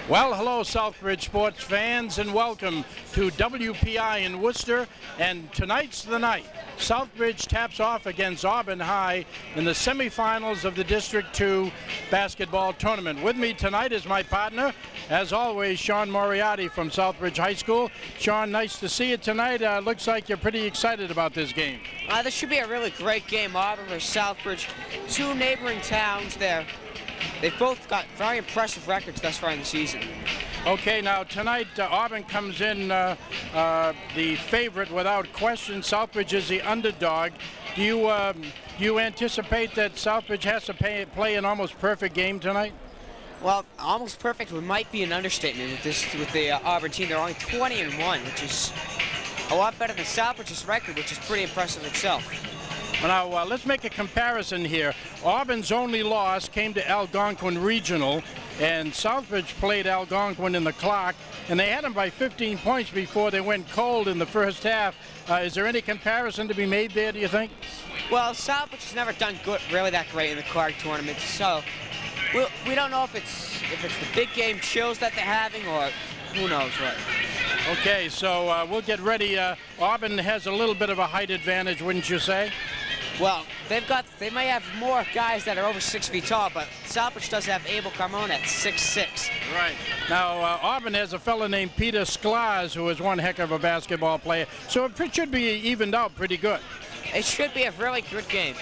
Well, hello, Southbridge sports fans, and welcome to WPI in Worcester. And tonight's the night. Southbridge taps off against Auburn High in the semifinals of the District 2 basketball tournament. With me tonight is my partner, as always, Sean Moriarty from Southbridge High School. Sean, nice to see you tonight. Looks like you're pretty excited about this game. This should be a really great game. Auburn versus Southbridge, two neighboring towns there. They've both got very impressive records thus far in the season. Okay, now tonight Auburn comes in the favorite without question. Southbridge is the underdog. Do you anticipate that Southbridge has to play an almost perfect game tonight? Well, almost perfect might be an understatement with the Auburn team. They're only 20-1, which is a lot better than Southbridge's record, which is pretty impressive itself. Well, now, let's make a comparison here. Auburn's only loss came to Algonquin Regional, and Southbridge played Algonquin in the Clark, and they had them by 15 points before they went cold in the first half. Is there any comparison to be made there, do you think? Well, Southbridge has never done really that great in the Clark tournament, so we don't know if it's the big game chills that they're having or who knows what. Okay, so we'll get ready. Auburn has a little bit of a height advantage, wouldn't you say? Well, they may have more guys that are over 6 feet tall, but Southbridge does have Abel Carmona at 6'6". Right. Now, Auburn has a fellow named Peter Sklarz, who is one heck of a basketball player, so it should be evened out pretty good. It should be a really good game.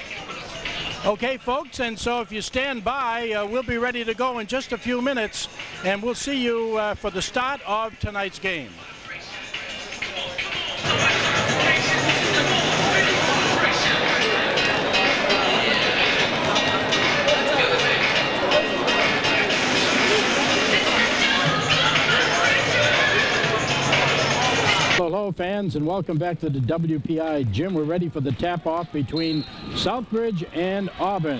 Okay, folks, and so if you stand by, we'll be ready to go in just a few minutes, and we'll see you for the start of tonight's game. Hello, fans, and welcome back to the WPI gym. We're ready for the tap-off between Southbridge and Auburn.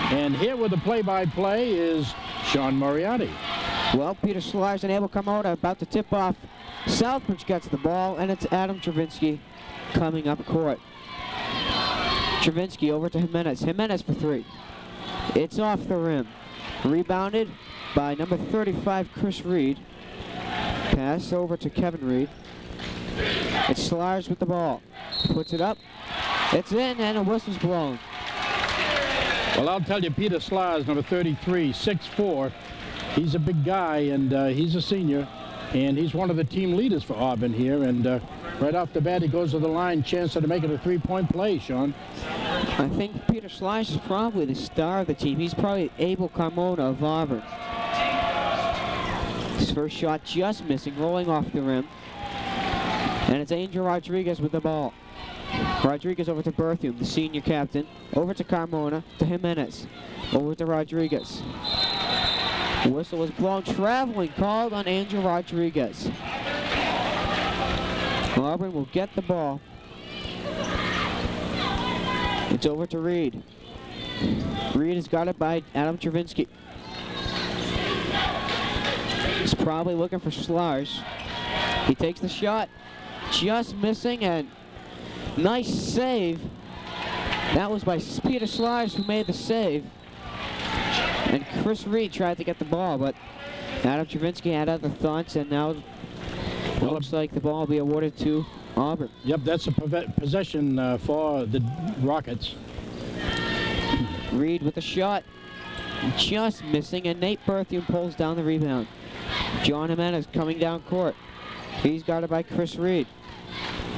And here with the play-by-play is Sean Moriarty. Well, Peter Sklarz and Abel Carmona about to tip off. Southbridge gets the ball, and it's Adam Travinsky coming up court. Travinsky over to Jimenez. Jimenez for three. It's off the rim. Rebounded by number 35, Chris Reed. Pass over to Kevin Reed. It's Sklarz with the ball. Puts it up. It's in, and a whistle's blown. Well, I'll tell you, Peter Sklarz, number 33, 6'4". He's a big guy, and he's a senior, and he's one of the team leaders for Auburn here. And right off the bat, he goes to the line, chance to make it a three-point play, Sean. I think Peter Sklarz is probably the star of the team. He's probably Abel Carmona of Auburn. His first shot just missing, rolling off the rim. And it's Angel Rodriguez with the ball. Rodriguez over to Berthium, the senior captain. Over to Carmona, to Jimenez. Over to Rodriguez. Whistle was blown. Traveling called on Angel Rodriguez. Auburn will get the ball. It's over to Reed. Reed has got it by Adam Travinsky. He's probably looking for Sklarz. He takes the shot. Just missing, and nice save. That was by Peter Sklarz, who made the save. And Chris Reed tried to get the ball, but Adam Travinsky had other thoughts, and now it looks like the ball will be awarded to Auburn. Yep, that's a possession for the Rockets. Reed with the shot. Just missing, and Nate Berthium pulls down the rebound. John Jimenez coming down court. He's got it by Chris Reed.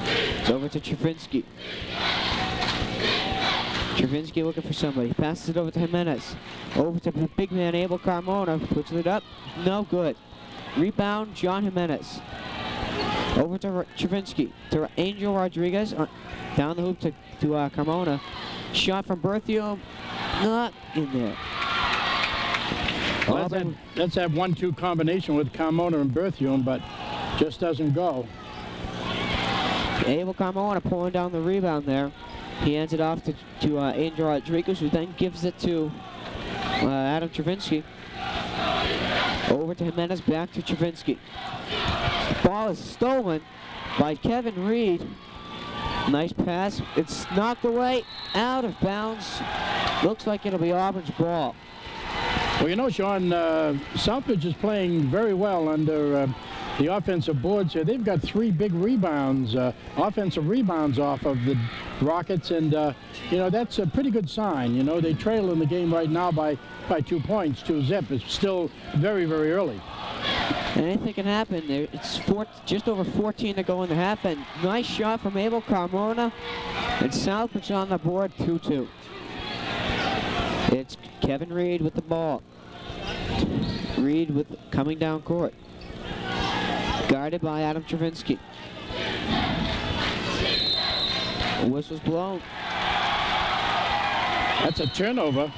It's over to Travinsky. Travinsky looking for somebody. Passes it over to Jimenez. Over to the big man Abel Carmona. Puts it up. No good. Rebound, John Jimenez. Over to Travinsky. To Angel Rodriguez. Down the hoop to Carmona. Shot from Berthium. Not in there. Well, that's that 1-2 combination with Carmona and Berthium, but just doesn't go. Abel Carmona pulling down the rebound there. He hands it off to Angel Rodriguez, who then gives it to Adam Travinsky. Over to Jimenez, back to Travinsky. The ball is stolen by Kevin Reed. Nice pass. It's knocked away, out of bounds. Looks like it'll be Auburn's ball. Well, you know, Sean, Southbridge is playing very well under the offensive boards here. They've got 3 big rebounds, offensive rebounds off of the Rockets, and you know, that's a pretty good sign. You know, they trail in the game right now by 2 points, 2-zip. It's still very, very early. Anything can happen. It's just over 14 to go in the half, and nice shot from Abel Carmona, and Southbridge on the board, 2-2. It's Kevin Reed with the ball. Reed coming down court. Guarded by Adam Travinsky. The whistle's blown. That's a turnover.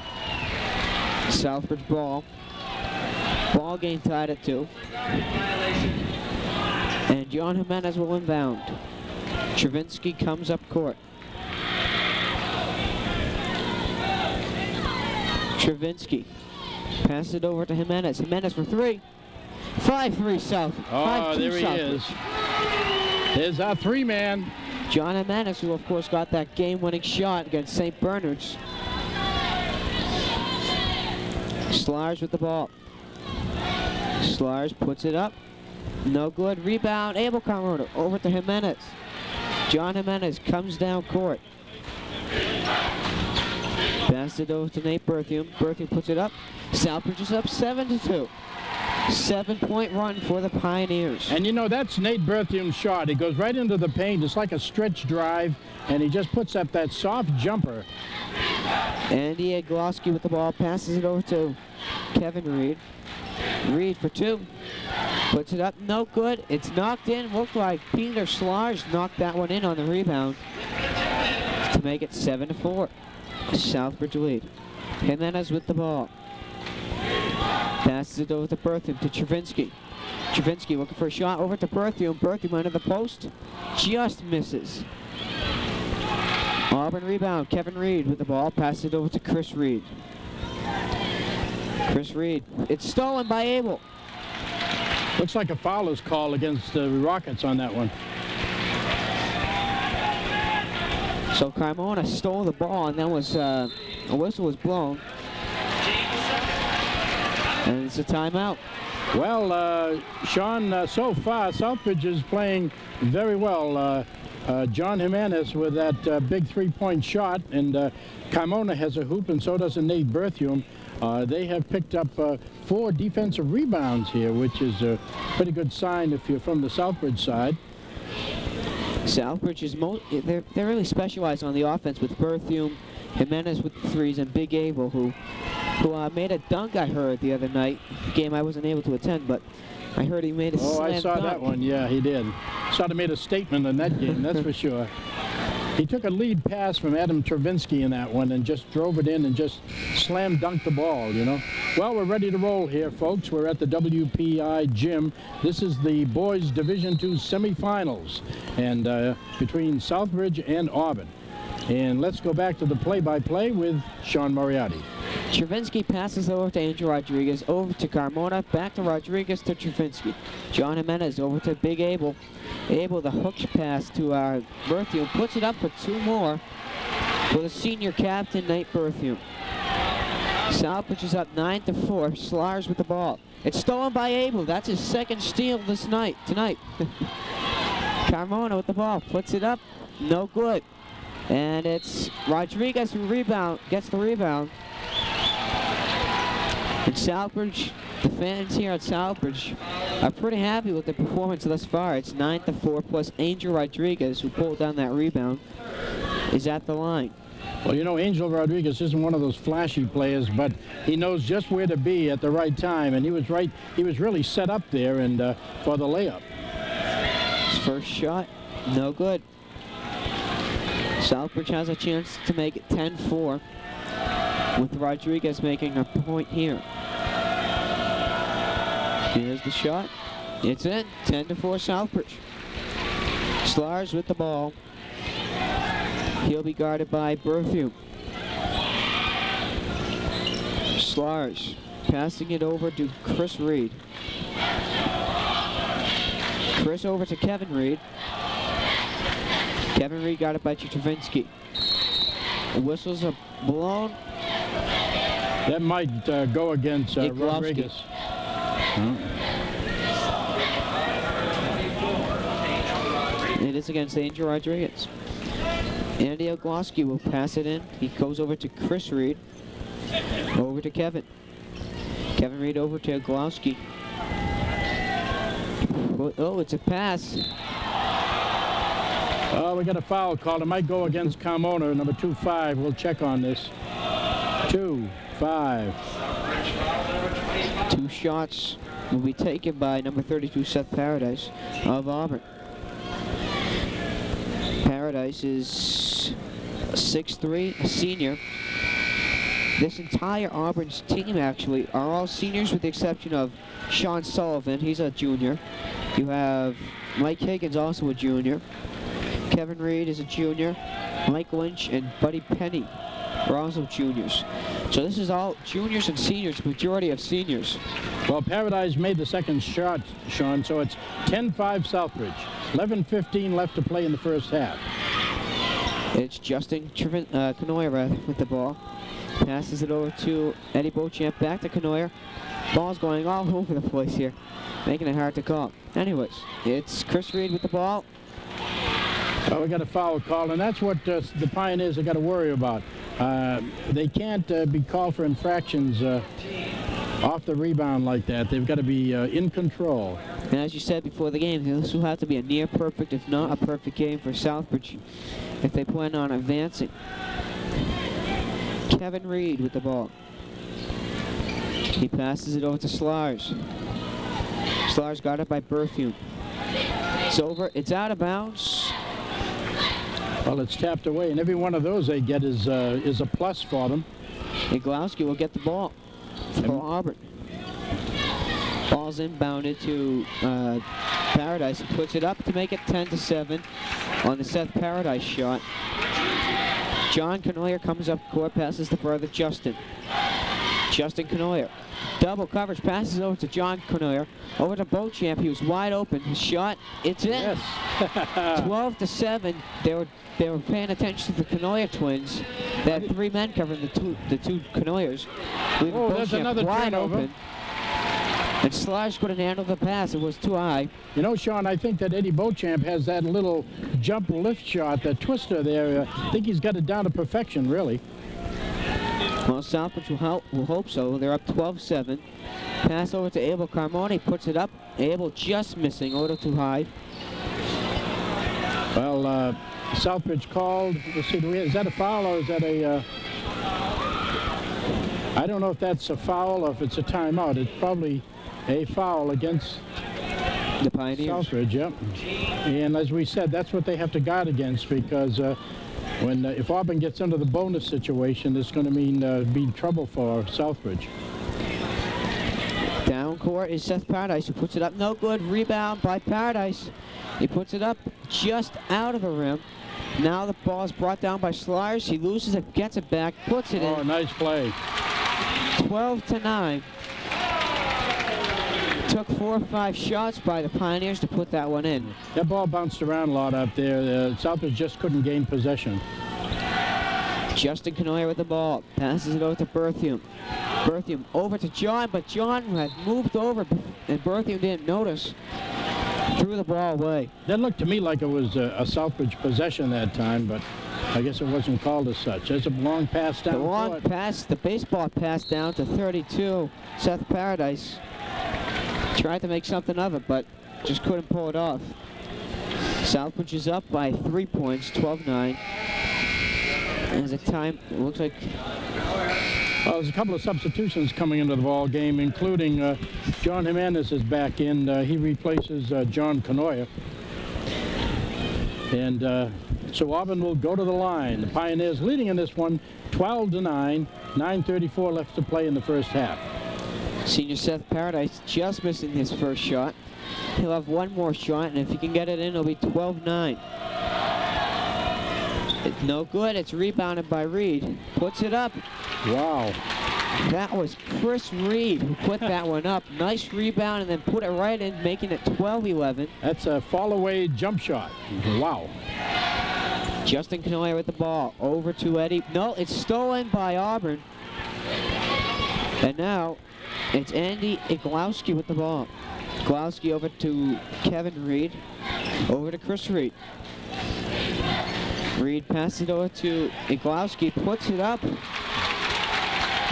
Southbridge ball. Ball game tied at 2. And John Jimenez will inbound. Travinsky comes up court. Travinsky passes it over to Jimenez. Jimenez for 3. 5-3 South. Oh, there he is. There's our 3-man. John Jimenez, who of course got that game-winning shot against St. Bernard's. Slars with the ball. Slars puts it up. No good. Rebound. Abel Carmona over to Jimenez. John Jimenez comes down court. Passed it over to Nate Berthium. Berthium puts it up. Southbridge is up 7-2. 7-point run for the Pioneers. And you know, that's Nate Berthium's shot. He goes right into the paint. It's like a stretch drive, and he just puts up that soft jumper. Andy Agloski with the ball. Passes it over to Kevin Reed. Reed for 2. Puts it up. No good. It's knocked in. Looked like Peter Slars knocked that one in on the rebound to make it 7-4. Southbridge lead. Jimenez with the ball. Passes it over to Berthium to Travinsky. Travinsky looking for a shot over to Berthium. Berthium under the post. Just misses. Auburn rebound. Kevin Reed with the ball. Passes it over to Chris Reed. Chris Reed. It's stolen by Abel. Looks like a foul is called against the Rockets on that one. So Carmona stole the ball, and then a whistle was blown. And it's a timeout. Well, Sean, so far, Southbridge is playing very well. John Jimenez with that big 3-point shot, and Carmona has a hoop, and so does Nate Berthium. They have picked up 4 defensive rebounds here, which is a pretty good sign if you're from the Southbridge side. Southbridge is they're really specialized on the offense with Berthium, Jimenez with the 3s, and Big Abel, who made a dunk, I heard, the other night. Game I wasn't able to attend, but I heard he made a slam dunk. Oh, I saw that one. Yeah, he did. Saw he made a statement in that game, that's for sure. He took a lead pass from Adam Travinsky in that one and just drove it in and just slam dunked the ball, you know. Well, we're ready to roll here, folks. We're at the WPI gym. This is the boys Division II semifinals, and between Southbridge and Auburn. And let's go back to the play-by-play with Sean Moriarty. Travinsky passes over to Andrew Rodriguez, over to Carmona, back to Rodriguez to Travinsky. John Jimenez over to Big Abel. Abel, the hook pass to Berthium, puts it up for 2 more for the senior captain, Nate Berthium. Southbridge is up 9-4. Slars with the ball. It's stolen by Abel. That's his 2nd steal tonight. Carmona with the ball, puts it up, no good. And it's Rodriguez who gets the rebound. And Southbridge, the fans here at Southbridge are pretty happy with the performance thus far. It's 9-4, plus Angel Rodriguez, who pulled down that rebound, is at the line. Well, you know, Angel Rodriguez isn't one of those flashy players, but he knows just where to be at the right time, and he was right. He was really set up there and for the layup. His first shot, no good. Southbridge has a chance to make it 10-4 with Rodriguez making a point here. Here's the shot. It's in. 10-4 Southbridge. Slars with the ball. He'll be guarded by Berthium. Slars passing it over to Chris Reed. Chris over to Kevin Reed. Kevin Reed got it by Travinsky. The whistles are blown. That might go against Rodriguez. It is against Angel Rodriguez. Andy Ogloski will pass it in. He goes over to Chris Reed. Over to Kevin. Kevin Reed over to Ogloski. Oh, it's a pass. Oh, we got a foul called. It might go against Carmona, number 2-5. We'll check on this. 2-5. 2 shots will be taken by number 32, Seth Paradise of Auburn. Paradise is 6'3", a senior. This entire Auburn's team, actually, are all seniors with the exception of Sean Sullivan. He's a junior. You have Mike Higgins, also a junior. Kevin Reed is a junior. Mike Lynch and Buddy Penny are also juniors. So this is all juniors and seniors, majority of seniors. Well, Paradise made the second shot, Sean, so it's 10-5 Southbridge. 11:15 left to play in the first half. It's Justin Canoyer with the ball. Passes it over to Eddie Beauchamp, back to Canoyer. Ball's going all over the place here, making it hard to call. Anyways, it's Chris Reed with the ball. Well, we got a foul call, and that's what the Pioneers have got to worry about. They can't be called for infractions off the rebound like that. They've got to be in control. And as you said before the game, this will have to be a near perfect, if not a perfect game for Southbridge if they plan on advancing. Kevin Reed with the ball. He passes it over to Slars. Slars got it by Berthume. It's over. It's out of bounds. Well, it's tapped away, and every one of those they get is a plus for them. Iglowski will get the ball for Auburn. Ball's inbounded to Paradise. He puts it up to make it 10-7 on the Seth Paradise shot. John Canoyer comes up court, passes the brother Justin. Justin Canoyer. Double coverage, passes over to John Canoyer. Over to Beauchamp, he was wide open. His shot, it's in. Yes. 12-7. They were paying attention to the Canoyer twins. They had 3 men covering the two Canoyers. Oh, there's another wide turnover. open. And Slash couldn't handle the pass. It was too high. You know, Sean, I think that Eddie Beauchamp has that little jump lift shot, that twister there. I think he's got it down to perfection, really. Well, Southbridge will hope so. They're up 12-7. Pass over to Abel Carmona. Puts it up. Abel just missing. A little too high. Well, Southbridge called. Let's see, is that a foul or is that a... I don't know if that's a foul or if it's a timeout. It's probably a foul against the Pioneers. Southbridge, yep. And as we said, that's what they have to guard against, because if Auburn gets into the bonus situation, it's going to mean be trouble for Southbridge. Down court is Seth Paradise, who puts it up. No good. Rebound by Paradise. He puts it up just out of the rim. Now the ball is brought down by Slars. He loses it, gets it back, puts it in. Oh, nice play. 12-9. Took 4 or 5 shots by the Pioneers to put that one in. That ball bounced around a lot up there. Southbridge just couldn't gain possession. Justin Canoyer with the ball. Passes it over to Berthume. Berthume over to John, but John had moved over and Berthume didn't notice. Threw the ball away. That looked to me like it was a Southbridge possession that time, but I guess it wasn't called as such. There's a long pass down. The long pass, the baseball pass down to 32, Seth Paradise. Tried to make something of it, but just couldn't pull it off. Southbridge is up by 3 points, 12-9. As a time, it looks like... Well, there's a couple of substitutions coming into the ball game, including John Jimenez is back in. He replaces John Canoyer. And so Auburn will go to the line. The Pioneers leading in this one, 12-9. 9:34 left to play in the first half. Senior Seth Paradise just missing his first shot. He'll have one more shot, and if he can get it in, it'll be 12-9. It's no good. It's rebounded by Reed. Puts it up. Wow. That was Chris Reed who put that one up. Nice rebound and then put it right in, making it 12-11. That's a fall-away jump shot. Wow. Justin Canoyer with the ball. Over to Eddie. No, it's stolen by Auburn. And now it's Andy Iglowski with the ball. Iglowski over to Kevin Reed, over to Chris Reed. Reed passes it over to Iglowski, puts it up.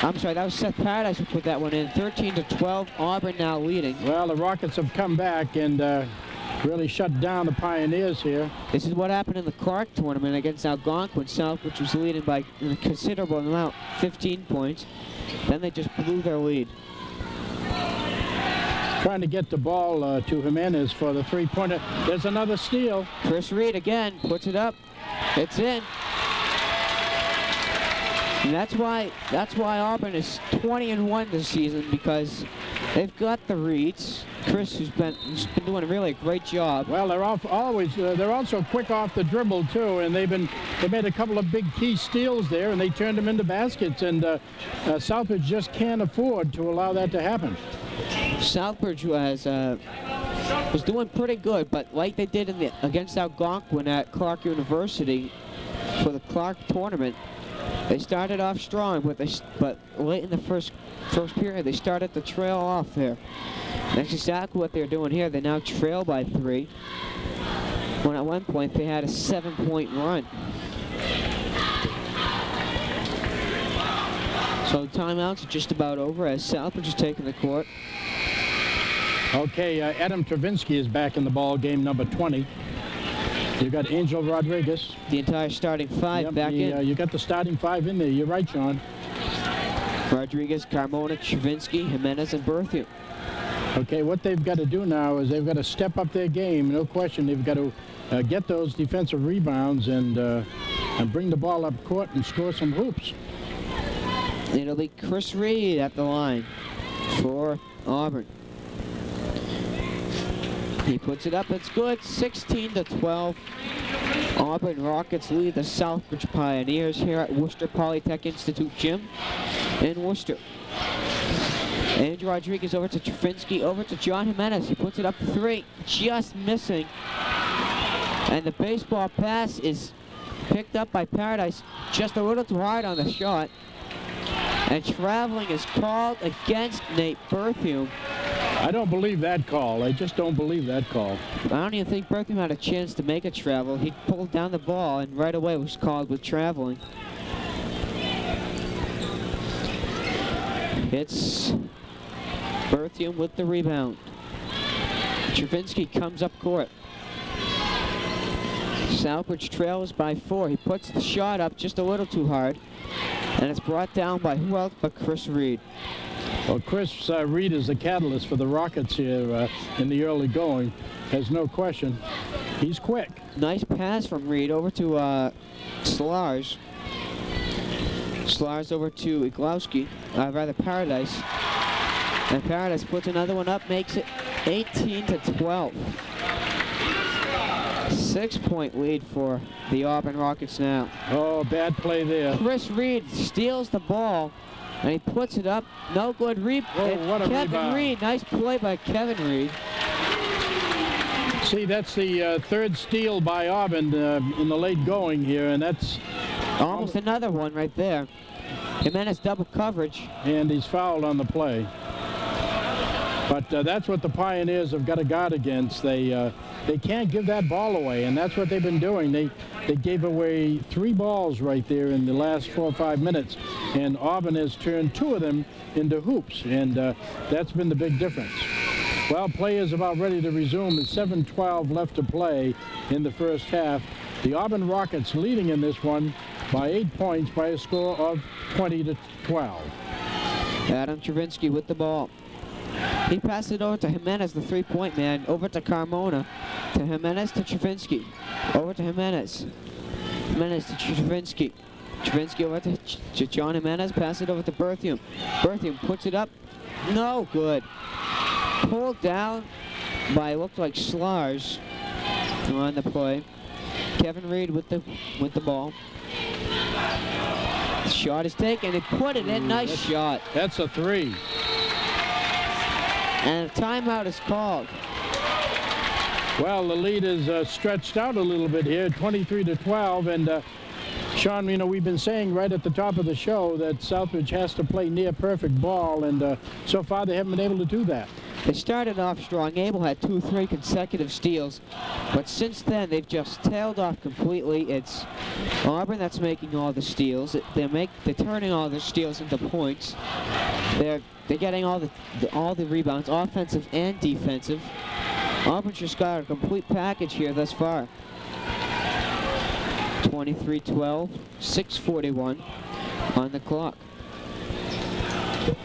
I'm sorry, that was Seth Paradise who put that one in. 13-12, Auburn now leading. Well, the Rockets have come back and really shut down the Pioneers here. This is what happened in the Clark tournament against Algonquin. Southbridge was leading by a considerable amount, 15 points. Then they just blew their lead. Trying to get the ball to Jimenez for the three-pointer. There's another steal. Chris Reed again puts it up. It's in. And that's why Auburn is 20-1 this season, because they've got the Reeds. Chris, who's been doing really a great job. Well, they're also quick off the dribble too, and they made a couple of big key steals there, and they turned them into baskets. And Southbridge just can't afford to allow that to happen. Southbridge was doing pretty good, but like they did against Algonquin at Clark University for the Clark tournament, they started off strong, but late in the first period they started to trail off there. That's exactly what they're doing here. They now trail by 3. When at one point they had a 7-point run. So the timeouts are just about over as Southbridge is taking the court. Okay, Adam Travinsky is back in the ball game, number 20. You've got Angel Rodriguez. The entire starting 5 back in. You got the starting 5 in there. You're right, Sean. Rodriguez, Carmona, Travinsky, Jimenez, and Berthium. Okay, what they've got to do now is they've got to step up their game. No question, they've got to get those defensive rebounds and bring the ball up court and score some hoops. It'll be Chris Reed at the line for Auburn. He puts it up, it's good, 16-12. Auburn Rockets lead the Southbridge Pioneers here at Worcester Polytech Institute Gym in Worcester. Andrew Rodriguez over to Travinsky, over to John Jimenez. He puts it up 3, just missing. And the baseball pass is picked up by Paradise, just a little too hard on the shot. And traveling is called against Nate Berthium. I don't believe that call. I just don't believe that call. I don't even think Berthium had a chance to make a travel. He pulled down the ball and right away was called with traveling. It's Berthium with the rebound. Travinsky comes up court. Southbridge trails by 4. He puts the shot up just a little too hard. And it's brought down by who else but Chris Reed. Well, Chris Reed is the catalyst for the Rockets here in the early going. There's no question. He's quick. Nice pass from Reed over to Slars. Slars over to Iglowski, rather Paradise. And Paradise puts another one up, makes it 18-12. 6-point lead for the Auburn Rockets now. Oh, bad play there. Chris Reed steals the ball, and he puts it up. No good. What a Kevin rebound. Reed, nice play by Kevin Reed. See, that's the third steal by Auburn in the late going here, and that's Almost another one right there. Jimenez double coverage. And he's fouled on the play. But that's what the Pioneers have got to guard against. They can't give that ball away, and that's what they've been doing. They gave away 3 balls right there in the last 4 or 5 minutes, and Auburn has turned 2 of them into hoops, and that's been the big difference. Well, play is about ready to resume. There's 7:12 left to play in the first half. The Auburn Rockets leading in this one by 8 points by a score of 20-12. Adam Travinsky with the ball. He passed it over to Jimenez, the 3-point man, over to Carmona, to Jimenez, to Travinsky, over to Jimenez, Jimenez to Travinsky, Travinsky over to John Jimenez, pass it over to Berthium. Berthium puts it up, no good. Pulled down by, looked like Slars on the play. Kevin Reed with the ball. The shot is taken, he put it in, nice shot. That's a 3. And a timeout is called. Well, the lead is stretched out a little bit here, 23-12, and Sean, you know, we've been saying right at the top of the show that Southbridge has to play near perfect ball, and so far they haven't been able to do that. They started off strong. Abel had 2-3 consecutive steals, but since then they've just tailed off completely. It's Auburn that's making all the steals. They're turning all their steals into points. They're getting all the rebounds, offensive and defensive. Auburn's just got a complete package here thus far. 23-12, 6:41 on the clock.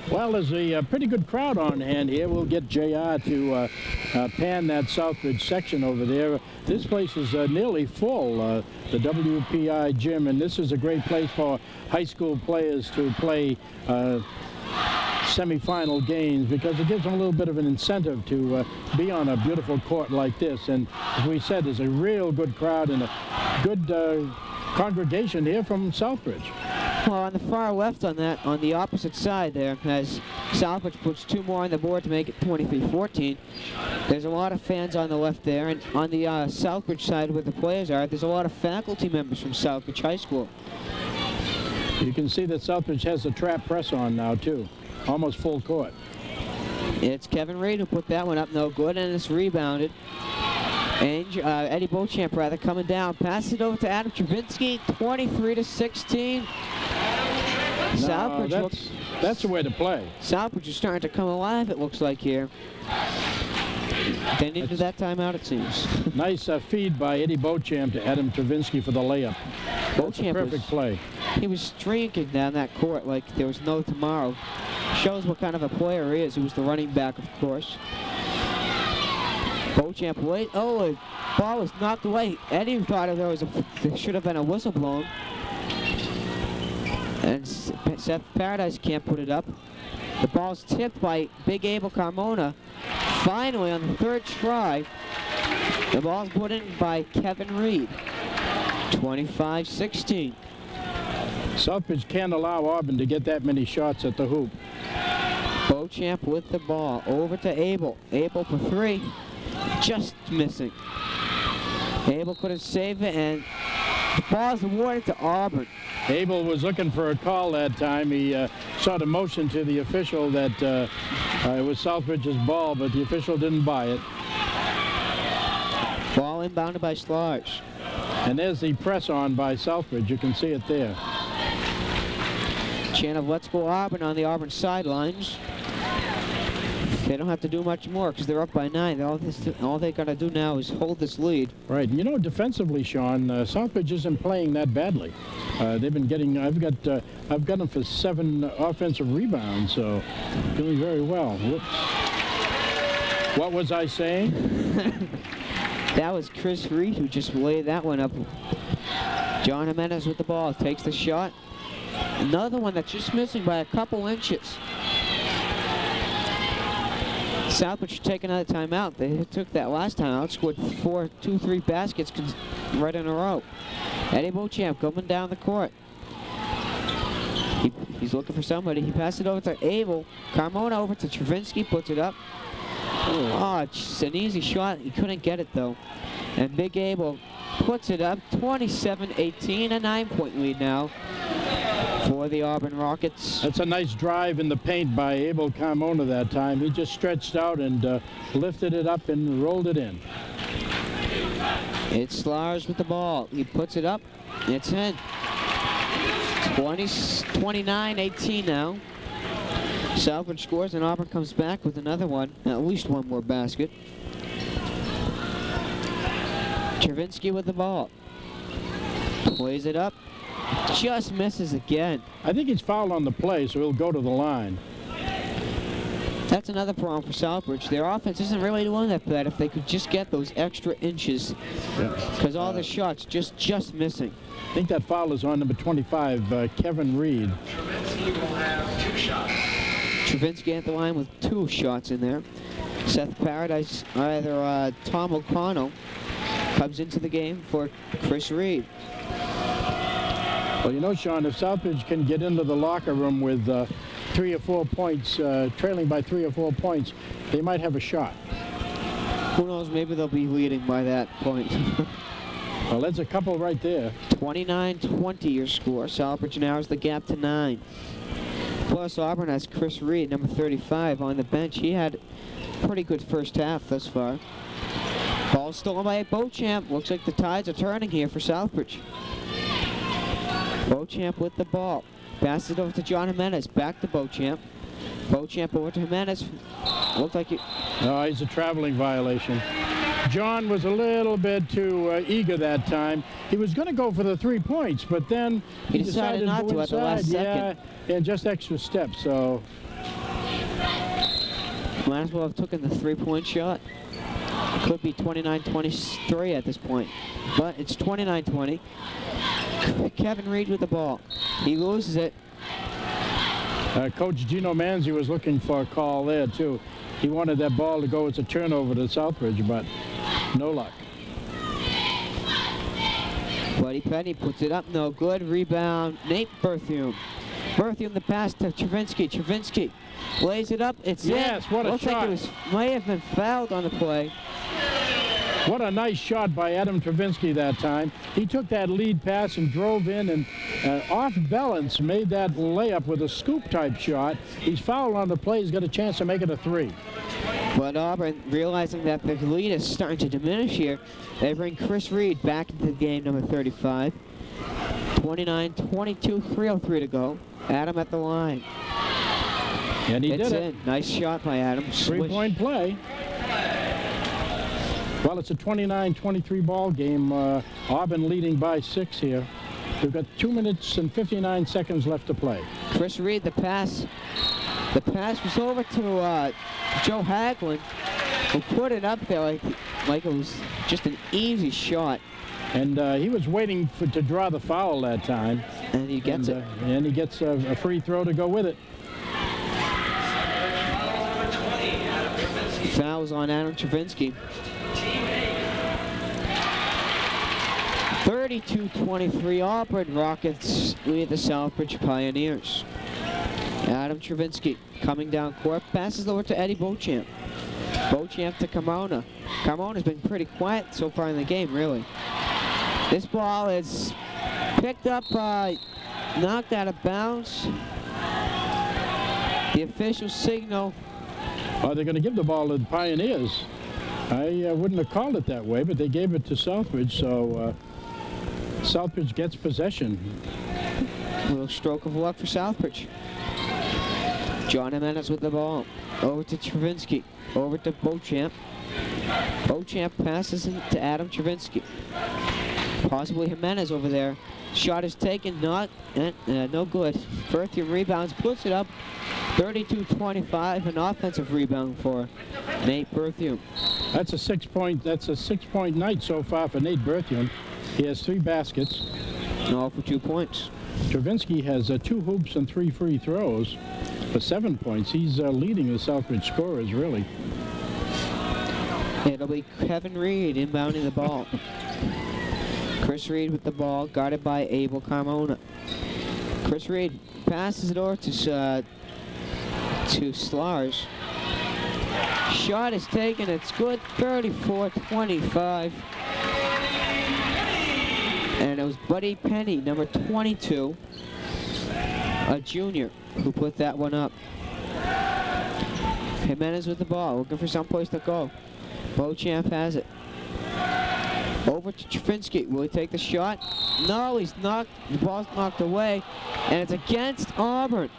Well, there's a pretty good crowd on hand here. We'll get JR to pan that Southbridge section over there. This place is nearly full, the WPI gym, and this is a great place for high school players to play semifinal games, because it gives them a little bit of an incentive to be on a beautiful court like this. And as we said, there's a real good crowd and a good congregation here from Southbridge. Well, on the far left on the opposite side there, as Southbridge puts 2 more on the board to make it 23-14. There's a lot of fans on the left there, and on the Southbridge side where the players are, there's a lot of faculty members from Southbridge High School. You can see that Southbridge has the trap press on now, too. Almost full court. It's Kevin Reed who put that one up, no good, and it's rebounded. And Eddie Beauchamp, rather, coming down. Passes it over to Adam Travinsky, 23-16. No, that's the way to play. Southbridge is starting to come alive, it looks like, here. They needed that timeout, it seems. Nice feed by Eddie Beauchamp to Adam Travinsky for the layup. Beauchamp perfect play. He was streaking down that court like there was no tomorrow. Shows what kind of a player he is. He was the running back, of course. Beauchamp wait. Oh, the ball was knocked away. Eddie thought there should have been a whistle blown. And Seth Paradise can't put it up. The ball's tipped by Big Abel Carmona. Finally, on the 3rd try, the ball's put in by Kevin Reed. 25-16. Southbridge can't allow Auburn to get that many shots at the hoop. Beauchamp with the ball. Over to Abel. Abel for 3. Just missing. Abel couldn't save it, and the ball's awarded to Auburn. Abel was looking for a call that time. He saw the motion to the official that it was Southbridge's ball, but the official didn't buy it. Ball inbounded by Slars. And there's the press on by Southbridge. You can see it there. Chant of "Let's Go Auburn" on the Auburn sidelines. They don't have to do much more because they're up by 9. All they got to do now is hold this lead. Right. You know, defensively, Sean, Southbridge isn't playing that badly. They've been getting. I've got them for 7 offensive rebounds, so doing very well. Whoops. What was I saying? That was Chris Reed who just laid that one up. John Jimenez with the ball, takes the shot. Another one that's just missing by a couple inches. Southbridge should take another timeout. They took that last time out, scored 2-3 baskets right in a row. Eddie Beauchamp coming down the court. He's looking for somebody. He passed it over to Abel. Carmona over to Travinsky, puts it up. Oh, it's an easy shot. He couldn't get it, though. And Big Abel puts it up, 27-18, a 9-point lead now for the Auburn Rockets. That's a nice drive in the paint by Abel Carmona that time. He just stretched out and lifted it up and rolled it in. It's Slars with the ball. He puts it up. It's in. 29-18 now. Southbridge scores and Auburn comes back with another one, at least one more basket. Travinsky with the ball. Plays it up. Just misses again. I think he's fouled on the play, so he'll go to the line. That's another problem for Southbridge. Their offense isn't really doing that bad if they could just get those extra inches. Because all the shots just missing. I think that foul is on number 25, Kevin Reed. Travinsky will have 2 shots. Travinsky at the line with 2 shots in there. Seth Paradise, either Tom O'Connell, comes into the game for Chris Reed. Well, you know, Sean, if Southbridge can get into the locker room with 3 or 4 points, trailing by 3 or 4 points, they might have a shot. Who knows, maybe they'll be leading by that point. Well, that's a couple right there. 29-20 your score. Southbridge narrows the gap to 9. Plus Auburn has Chris Reed, number 35, on the bench. He had a pretty good first half thus far. Ball stolen by Beauchamp. Looks like the tides are turning here for Southbridge. Beauchamp with the ball. Passes it over to John Jimenez. Back to Beauchamp. Beauchamp over to Jimenez. Looks like it. No, he's a traveling violation. John was a little bit too eager that time. He was going to go for the 3 points, but then he decided not to at the last second. Yeah, just extra steps, so. Might as well have taken the 3-point shot. It could be 29-23 at this point, but it's 29-20. Kevin Reed with the ball. He loses it. Coach Gino Manzi was looking for a call there, too. He wanted that ball to go as a turnover to Southbridge, but no luck. Buddy Penny puts it up, no good. Rebound, Nate Berthium. Berthium the pass to Travinsky. Travinsky lays it up, it's in. Yes, what a Looks shot. like it may have been fouled on the play. What a nice shot by Adam Travinsky that time. He took that lead pass and drove in and off balance made that layup with a scoop type shot. He's fouled on the play. He's got a chance to make it a 3. But Auburn, realizing that the lead is starting to diminish here, they bring Chris Reed back into the game, number 35. 29-22, 3:03 to go. Adam at the line. And he It's did it. in. Nice shot by Adam. 3-point play. Well, it's a 29-23 ball game. Auburn leading by 6 here. We've got 2 minutes and 59 seconds left to play. Chris Reed, the pass. The pass was over to Joe Haglund, who put it up there like it was just an easy shot. And he was waiting to draw the foul that time. And he gets it. And he gets a free throw to go with it. Fouls on Adam Travinsky. 32-23 Auburn Rockets lead the Southbridge Pioneers. Adam Travinsky coming down court, passes over to Eddie Beauchamp. Beauchamp to Carmona. Carmona's been pretty quiet so far in the game, really. This ball is picked up, knocked out of bounds. The official signal. Oh, they're going to give the ball to the Pioneers. I wouldn't have called it that way, but they gave it to Southbridge, so Southbridge gets possession. A little stroke of luck for Southbridge. John Jimenez with the ball. Over to Travinsky. Over to Beauchamp. Beauchamp passes to Adam Travinsky. Possibly Jimenez over there. Shot is taken, not no good. Berthium rebounds, puts it up. 32-25, an offensive rebound for Nate Berthium. That's a 6-point night so far for Nate Berthium. He has 3 baskets. All for 2 points. Travinsky has 2 hoops and 3 free throws for 7 points. He's leading the Southbridge scorers, really. It'll be Kevin Reed inbounding the ball. Chris Reed with the ball, guarded by Abel Carmona. Chris Reed passes it over to Slars. Shot is taken, it's good, 34-25. And it was Buddy Penny, number 22, a junior, who put that one up. Jimenez with the ball, looking for someplace to go. Beauchamp has it. Over to Travinsky. Will he take the shot? No, he's knocked. The ball's knocked away, and it's against Auburn.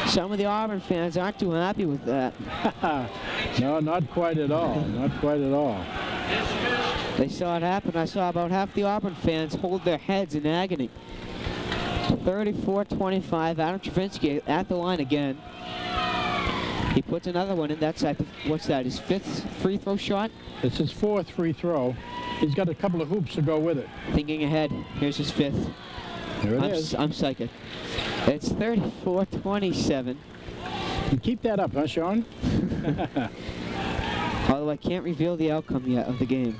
Some of the Auburn fans aren't too happy with that. No, not quite at all. Not quite at all. They saw it happen. I saw about half the Auburn fans hold their heads in agony. 34-25. Adam Travinsky at the line again. He puts another one in. That's, what's that, his 5th free throw shot? It's his 4th free throw. He's got a couple of hoops to go with it. Thinking ahead. Here's his 5th. There it is. I'm psychic. It's 34-27. You keep that up, huh, Sean? Although I can't reveal the outcome yet of the game.